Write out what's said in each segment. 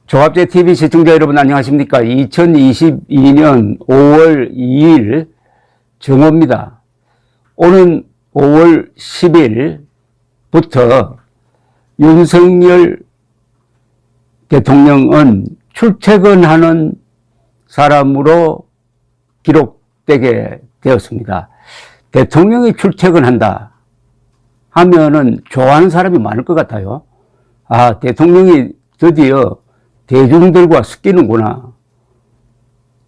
조합제 TV 시청자 여러분 안녕하십니까? 2022년 5월 2일 정오입니다. 오는 5월 10일부터 윤석열 대통령은 출퇴근하는 사람으로 기록되게 되었습니다. 대통령이 출퇴근한다 하면은 좋아하는 사람이 많을 것 같아요. 아, 대통령이 드디어 대중들과 섞이는구나.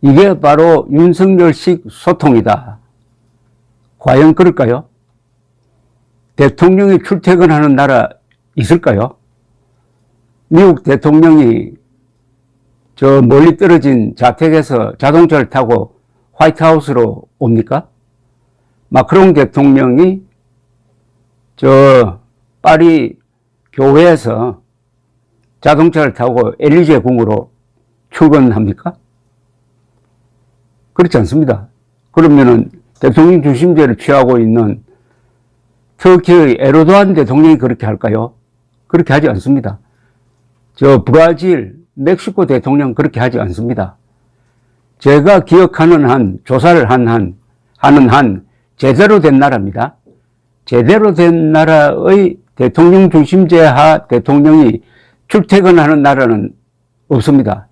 이게 바로 윤석열식 소통이다. 과연 그럴까요? 대통령이 출퇴근하는 나라 있을까요? 미국 대통령이 저 멀리 떨어진 자택에서 자동차를 타고 화이트하우스로 옵니까? 마크롱 대통령이 저 파리 교회에서 자동차를 타고 엘리제 궁으로 출근합니까? 그렇지 않습니다. 그러면은 대통령 중심제를 취하고 있는 터키의 에르도안 대통령이 그렇게 할까요? 그렇게 하지 않습니다. 저 브라질, 멕시코 대통령 그렇게 하지 않습니다. 제가 기억하는 한, 조사를 하는 한 제대로 된 나라입니다. 제대로 된 나라의 대통령 중심제 하 대통령이 출퇴근하는 나라는 없습니다.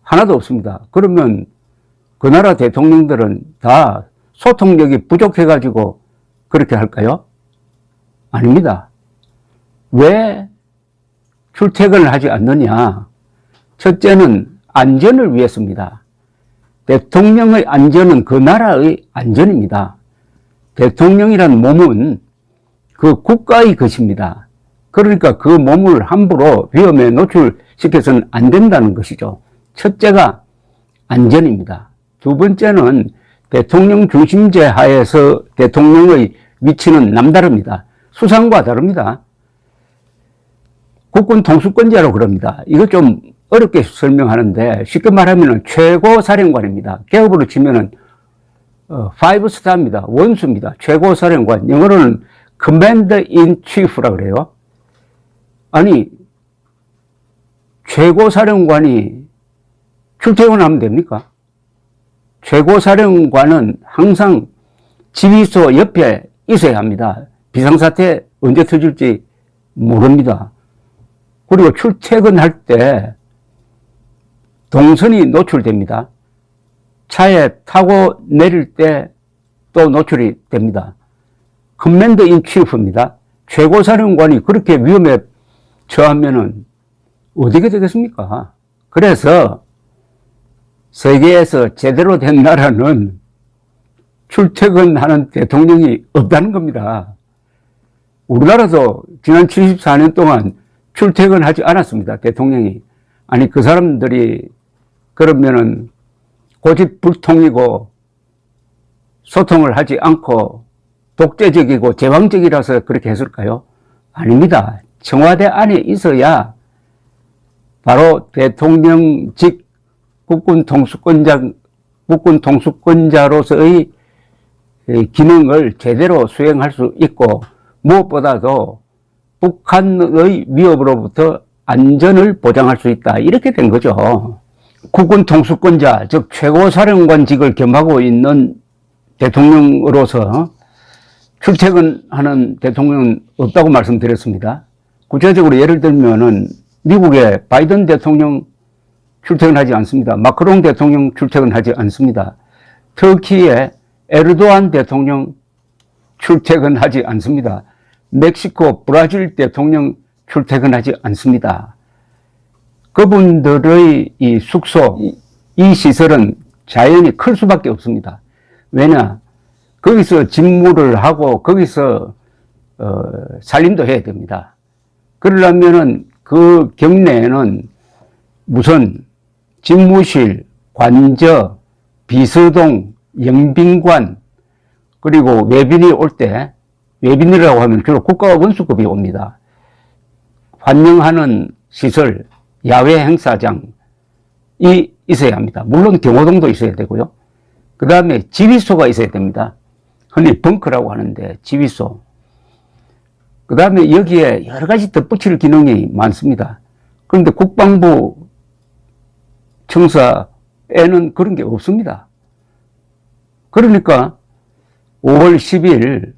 하나도 없습니다. 그러면 그 나라 대통령들은 다 소통력이 부족해가지고 그렇게 할까요? 아닙니다. 왜 출퇴근을 하지 않느냐? 첫째는 안전을 위해서입니다. 대통령의 안전은 그 나라의 안전입니다. 대통령이란 몸은 그 국가의 것입니다. 그러니까 그 몸을 함부로 위험에 노출시켜서는 안 된다는 것이죠. 첫째가 안전입니다. 두 번째는 대통령 중심제 하에서 대통령의 위치는 남다릅니다. 수상과 다릅니다. 국군 통수권자로 그럽니다. 이거 좀 어렵게 설명하는데 쉽게 말하면 최고 사령관입니다. 계급으로 치면은 5스타입니다. 원수입니다. 최고 사령관. 영어로는 Commander in Chief라고 그래요. 아니, 최고사령관이 출퇴근하면 됩니까? 최고사령관은 항상 지휘소 옆에 있어야 합니다. 비상사태 언제 터질지 모릅니다. 그리고 출퇴근할 때 동선이 노출됩니다. 차에 타고 내릴 때 또 노출이 됩니다. 커맨더 인 치프입니다. 최고사령관이 그렇게 위험에 처하면은 어떻게 되겠습니까? 그래서 세계에서 제대로 된 나라는 출퇴근하는 대통령이 없다는 겁니다. 우리나라도 지난 74년 동안 출퇴근하지 않았습니다. 대통령이. 아니 그 사람들이 그러면은 고집불통이고 소통을 하지 않고 독재적이고 제왕적이라서 그렇게 했을까요? 아닙니다. 청와대 안에 있어야 바로 대통령직 국군 통수권자로서의 기능을 제대로 수행할 수 있고 무엇보다도 북한의 위협으로부터 안전을 보장할 수 있다. 이렇게 된 거죠. 국군 통수권자, 즉 최고사령관직을 겸하고 있는 대통령으로서 출퇴근하는 대통령은 없다고 말씀드렸습니다. 구체적으로 예를 들면은 미국의 바이든 대통령 출퇴근하지 않습니다. 마크롱 대통령 출퇴근하지 않습니다. 터키의 에르도안 대통령 출퇴근하지 않습니다. 멕시코, 브라질 대통령 출퇴근하지 않습니다. 그분들의 이 숙소, 이 시설은 자연히 클 수밖에 없습니다. 왜냐? 거기서 직무를 하고 거기서 살림도 해야 됩니다. 그러려면은 그 경내에는 무슨 집무실, 관저, 비서동, 영빈관, 그리고 외빈이 올 때, 외빈이라고 하면 주로 국가 원수급이 옵니다. 환영하는 시설, 야외 행사장이 있어야 합니다. 물론 경호동도 있어야 되고요. 그 다음에 지휘소가 있어야 됩니다. 흔히 벙커라고 하는데 지휘소. 그 다음에 여기에 여러 가지 덧붙일 기능이 많습니다. 그런데 국방부 청사에는 그런 게 없습니다. 그러니까 5월 10일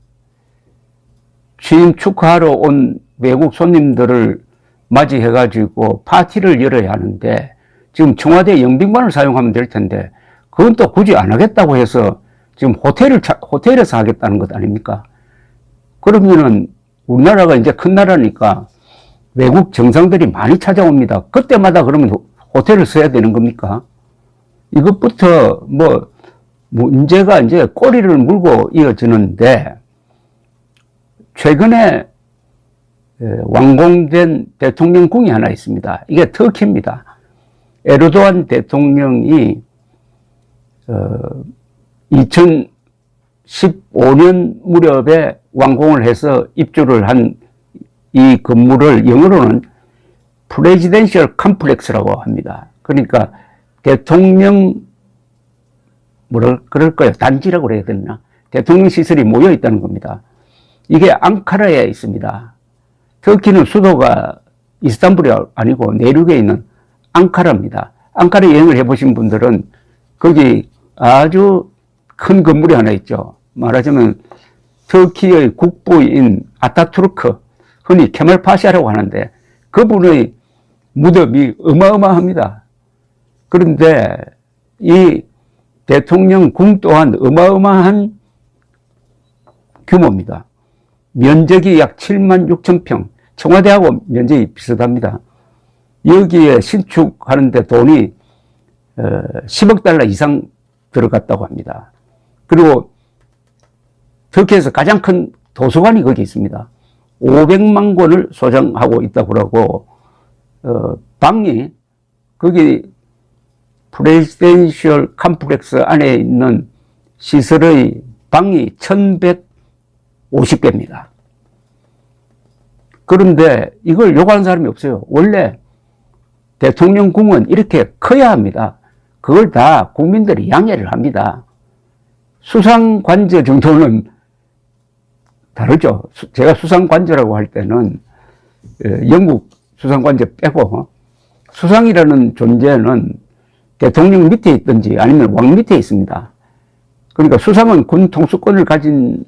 취임 축하하러 온 외국 손님들을 맞이해가지고 파티를 열어야 하는데 지금 청와대 영빈관을 사용하면 될 텐데 그건 또 굳이 안 하겠다고 해서 지금 호텔에서 하겠다는 것 아닙니까? 그러면은 우리나라가 이제 큰 나라니까 외국 정상들이 많이 찾아옵니다. 그때마다 그러면 호텔을 써야 되는 겁니까? 이것부터 뭐 문제가 이제 꼬리를 물고 이어지는데 최근에 완공된 대통령궁이 하나 있습니다. 이게 터키입니다. 에르도안 대통령이 2015년 무렵에 완공을 해서 입주를 한 이 건물을 영어로는 프레지덴셜 컴플렉스라고 합니다. 그러니까 대통령 그럴까요? 단지라고 그래야 되나? 대통령 시설이 모여 있다는 겁니다. 이게 앙카라에 있습니다. 터키는 수도가 이스탄불이 아니고 내륙에 있는 앙카라입니다. 앙카라 여행을 해보신 분들은 거기 아주 큰 건물이 하나 있죠. 말하자면 터키의 국부인 아타투르크, 흔히 케말 파샤라고 하는데 그분의 무덤이 어마어마합니다. 그런데 이 대통령 궁 또한 어마어마한 규모입니다. 면적이 약 7만 6천 평, 청와대하고 면적이 비슷합니다. 여기에 신축하는데 돈이 10억 달러 이상 들어갔다고 합니다. 그리고 터키에서 가장 큰 도서관이 거기 있습니다. 500만 권을 소장하고 있다고 그러고 방이 거기 프레지덴셜 컴플렉스 안에 있는 시설의 방이 1150개입니다. 그런데 이걸 요구하는 사람이 없어요. 원래 대통령궁은 이렇게 커야 합니다. 그걸 다 국민들이 양해를 합니다. 수상관저 정도는 다르죠. 제가 수상관저라고 할 때는 영국 수상관저 빼고 수상이라는 존재는 대통령 밑에 있든지 아니면 왕 밑에 있습니다. 그러니까 수상은 군 통수권을 가진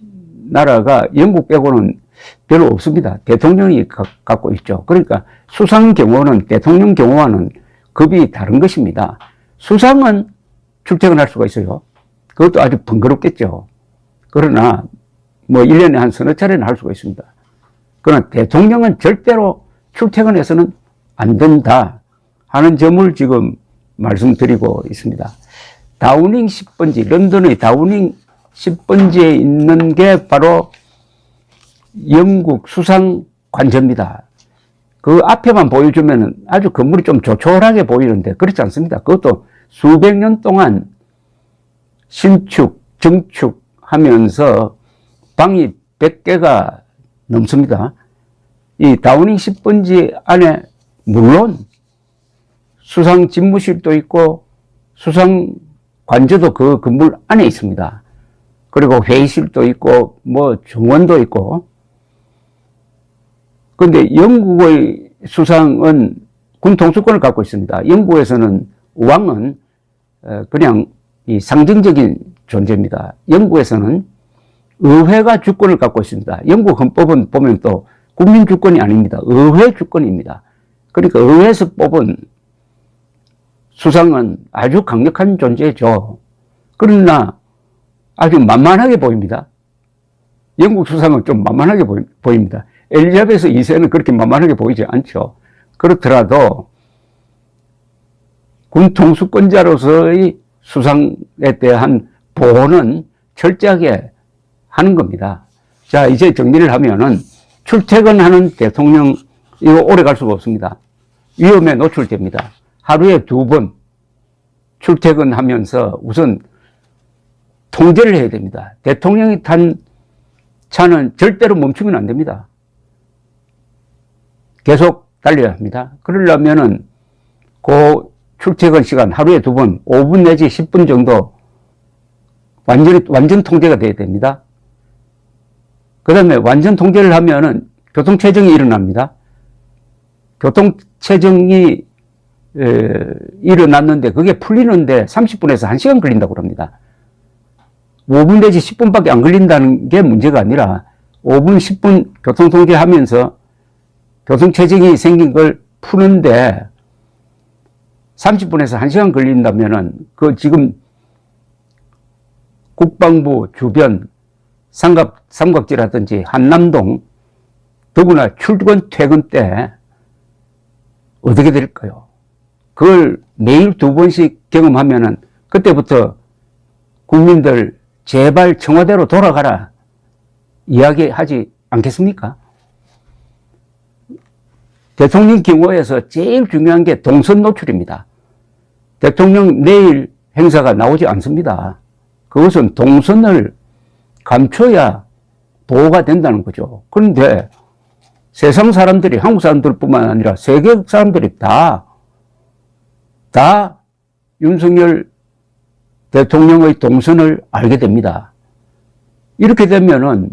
나라가 영국 빼고는 별로 없습니다. 대통령이 갖고 있죠. 그러니까 수상 경호는 대통령 경호와는 급이 다른 것입니다. 수상은 출퇴근할 수가 있어요. 그것도 아주 번거롭겠죠. 그러나 뭐 1년에 한 서너 차례는 할 수가 있습니다. 그러나 대통령은 절대로 출퇴근해서는 안 된다 하는 점을 지금 말씀드리고 있습니다. 다우닝 10번지, 런던의 다우닝 10번지에 있는 게 바로 영국 수상관저입니다. 그 앞에만 보여주면 아주 건물이 좀 조촐하게 보이는데 그렇지 않습니다. 그것도 수백 년 동안 신축, 정축하면서 방이 100개가 넘습니다. 이 다우닝 10번지 안에 물론 수상 집무실도 있고 수상 관저도 그 건물 안에 있습니다. 그리고 회의실도 있고 뭐 정원도 있고. 그런데 영국의 수상은 군 통수권을 갖고 있습니다. 영국에서는 왕은 그냥 이 상징적인 존재입니다. 영국에서는 의회가 주권을 갖고 있습니다. 영국 헌법은 보면 또 국민 주권이 아닙니다. 의회 주권입니다. 그러니까 의회에서 뽑은 수상은 아주 강력한 존재죠. 그러나 아주 만만하게 보입니다. 영국 수상은 좀 만만하게 보입니다. 엘리자베스 2세는 그렇게 만만하게 보이지 않죠. 그렇더라도 군 통수권자로서의 수상에 대한 보호는 철저하게 하는 겁니다. 자, 이제 정리를 하면은 출퇴근하는 대통령, 이거 오래 갈 수가 없습니다. 위험에 노출됩니다. 하루에 2번 출퇴근하면서 우선 통제를 해야 됩니다. 대통령이 탄 차는 절대로 멈추면 안 됩니다. 계속 달려야 합니다. 그러려면은 그 출퇴근 시간 하루에 2번, 5분 내지 10분 정도 완전 통제가 돼야 됩니다. 그 다음에 완전 통제를 하면은 교통체증이 일어납니다. 교통체증이 일어났는데 그게 풀리는데 30분에서 1시간 걸린다고 합니다. 5분 내지 10분밖에 안 걸린다는 게 문제가 아니라 5분, 10분 교통통제하면서 교통체증이 생긴 걸 푸는데 30분에서 1시간 걸린다면은 그 지금 국방부 주변 삼각지라든지 한남동 더구나 출근 퇴근 때 어떻게 될까요? 그걸 매일 2번씩 경험하면은 그때부터 국민들 제발 청와대로 돌아가라 이야기하지 않겠습니까? 대통령 경호에서 제일 중요한 게 동선 노출입니다. 대통령 내일 행사가 나오지 않습니다. 그것은 동선을 감춰야 보호가 된다는 거죠. 그런데 세상 사람들이, 한국 사람들뿐만 아니라 세계 사람들이 다 윤석열 대통령의 동선을 알게 됩니다. 이렇게 되면은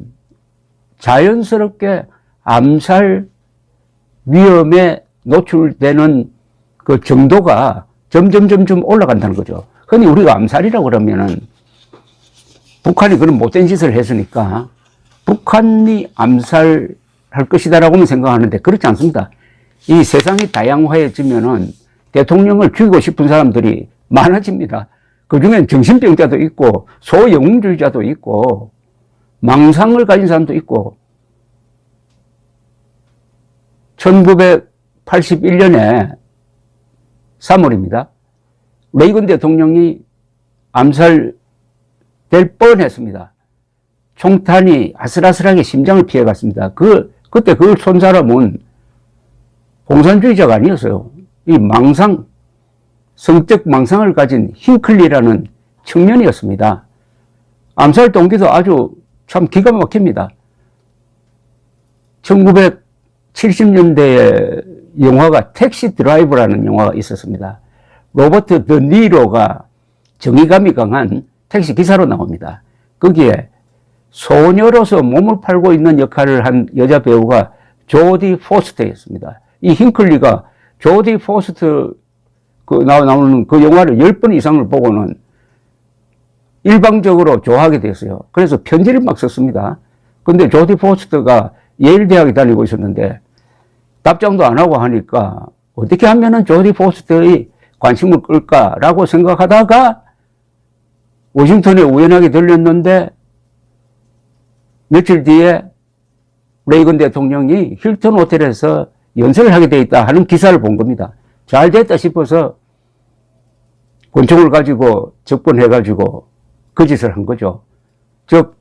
자연스럽게 암살 위험에 노출되는 그 정도가 점점 올라간다는 거죠. 흔히 우리가 암살이라고 그러면은 북한이 그런 못된 짓을 했으니까 북한이 암살할 것이다라고만 생각하는데 그렇지 않습니다. 이 세상이 다양화해지면은 대통령을 죽이고 싶은 사람들이 많아집니다. 그 중엔 정신병자도 있고 소영웅주의자도 있고 망상을 가진 사람도 있고 1981년에 3월입니다. 레이건 대통령이 암살될 뻔했습니다. 총탄이 아슬아슬하게 심장을 피해갔습니다. 그때 그걸 쏜 사람은 공산주의자가 아니었어요. 이 성적 망상을 가진 힝클리라는 청년이었습니다. 암살 동기도 아주 참 기가 막힙니다. 1970년대에 영화가 택시 드라이버라는 영화가 있었습니다. 로버트 드 니로가 정의감이 강한 택시 기사로 나옵니다. 거기에 소녀로서 몸을 팔고 있는 역할을 한 여자 배우가 조디 포스터였습니다. 이 힝클리가 조디 포스터 나오는 그 영화를 10번 이상을 보고는 일방적으로 좋아하게 됐어요. 그래서 편지를 막 썼습니다. 근데 조디 포스터가 예일 대학에 다니고 있었는데 답장도 안 하고 하니까 어떻게 하면은 조디 포스터의 관심을 끌까라고 생각하다가 워싱턴에 우연하게 들렸는데 며칠 뒤에 레이건 대통령이 힐튼 호텔에서 연설을 하게 돼 있다 하는 기사를 본 겁니다. 잘 됐다 싶어서 권총을 가지고 접근해가지고 그 짓을 한 거죠. 즉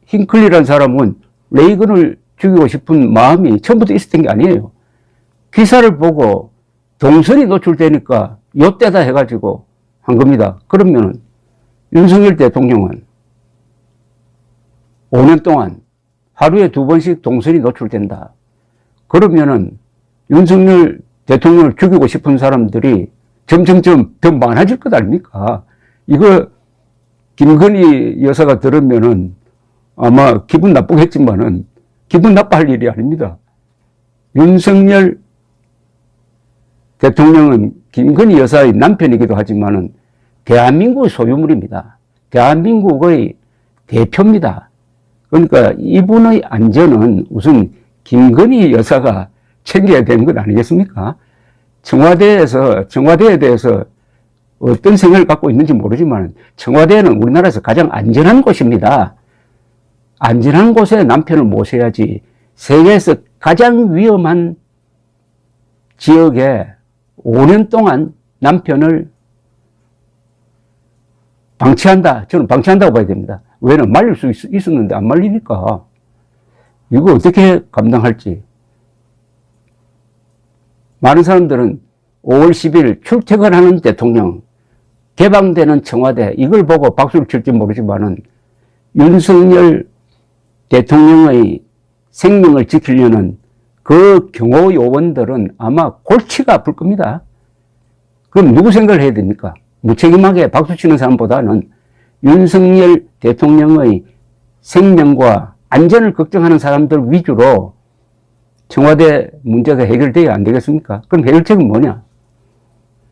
힝클리라는 사람은 레이건을 죽이고 싶은 마음이 처음부터 있었던 게 아니에요. 기사를 보고 동선이 노출되니까 요때다 해가지고 한 겁니다. 그러면 윤석열 대통령은 5년 동안 하루에 2번씩 동선이 노출된다. 그러면은 윤석열 대통령을 죽이고 싶은 사람들이 점점점 더 많아질 것 아닙니까? 이거 김건희 여사가 들으면은 아마 기분 나쁘겠지만은 기분 나빠할 일이 아닙니다. 윤석열 대통령은 김건희 여사의 남편이기도 하지만은 대한민국의 소유물입니다. 대한민국의 대표입니다. 그러니까 이분의 안전은 우선 김건희 여사가 챙겨야 되는 것 아니겠습니까? 청와대에 대해서 어떤 생각을 갖고 있는지 모르지만 청와대는 우리나라에서 가장 안전한 곳입니다. 안전한 곳에 남편을 모셔야지 세계에서 가장 위험한 지역에 5년 동안 남편을 방치한다. 저는 방치한다고 봐야 됩니다. 왜냐면 말릴 수 있었는데 안 말리니까. 이거 어떻게 감당할지. 많은 사람들은 5월 10일 출퇴근하는 대통령, 개방되는 청와대, 이걸 보고 박수를 칠지 모르지만은 윤석열 대통령의 생명을 지키려는 그 경호 요원들은 아마 골치가 아플 겁니다. 그럼 누구 생각을 해야 됩니까? 무책임하게 박수 치는 사람보다는 윤석열 대통령의 생명과 안전을 걱정하는 사람들 위주로 청와대 문제가 해결돼야 안 되겠습니까? 그럼 해결책은 뭐냐?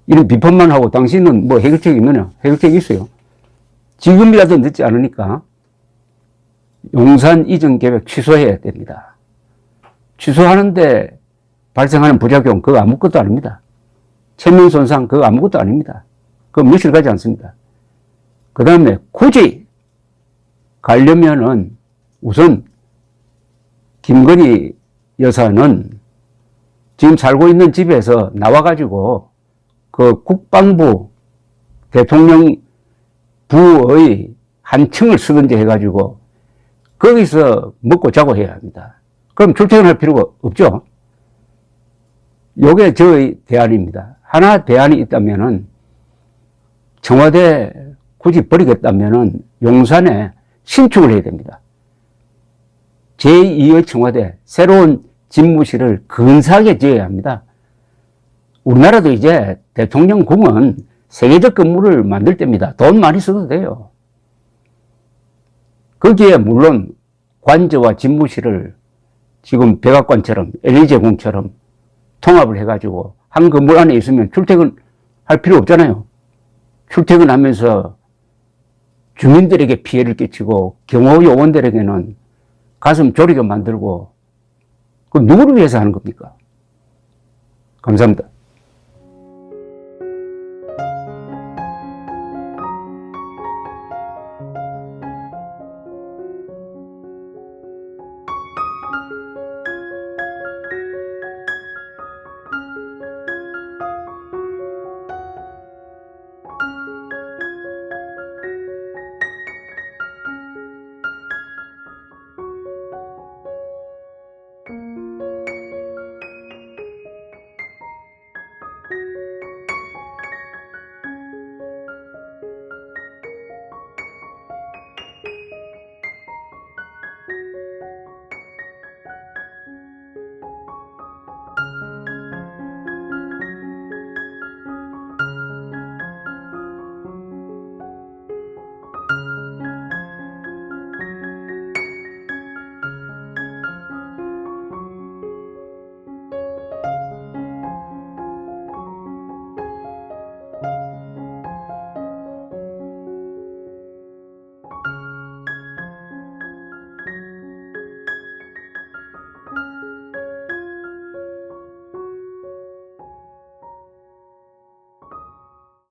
이런 비판만 하고 당신은 뭐 해결책이 있느냐? 해결책이 있어요. 지금이라도 늦지 않으니까 용산 이전 계획 취소해야 됩니다. 취소하는데 발생하는 부작용 그거 아무것도 아닙니다. 체면 손상 그거 아무것도 아닙니다. 그거 며칠 가지 않습니다. 그 다음에 굳이 가려면은 우선 김건희 여사는 지금 살고 있는 집에서 나와가지고 그 국방부 대통령 부의 한 층을 쓰든지 해가지고 거기서 먹고 자고 해야 합니다. 그럼 출퇴근할 필요가 없죠. 요게 저의 대안입니다. 하나 대안이 있다면은 청와대 굳이 버리겠다면은 용산에 신축을 해야 됩니다. 제2의 청와대, 새로운 집무실을 근사하게 지어야 합니다. 우리나라도 이제 대통령궁은 세계적 건물을 만들 때입니다. 돈 많이 써도 돼요. 거기에 물론 관저와 집무실을 지금 백악관처럼 LA제공처럼 통합을 해가지고 한 건물 안에 있으면 출퇴근할 필요 없잖아요. 출퇴근하면서 주민들에게 피해를 끼치고 경호 요원들에게는 가슴 졸이게 만들고 그 누구를 위해서 하는 겁니까? 감사합니다.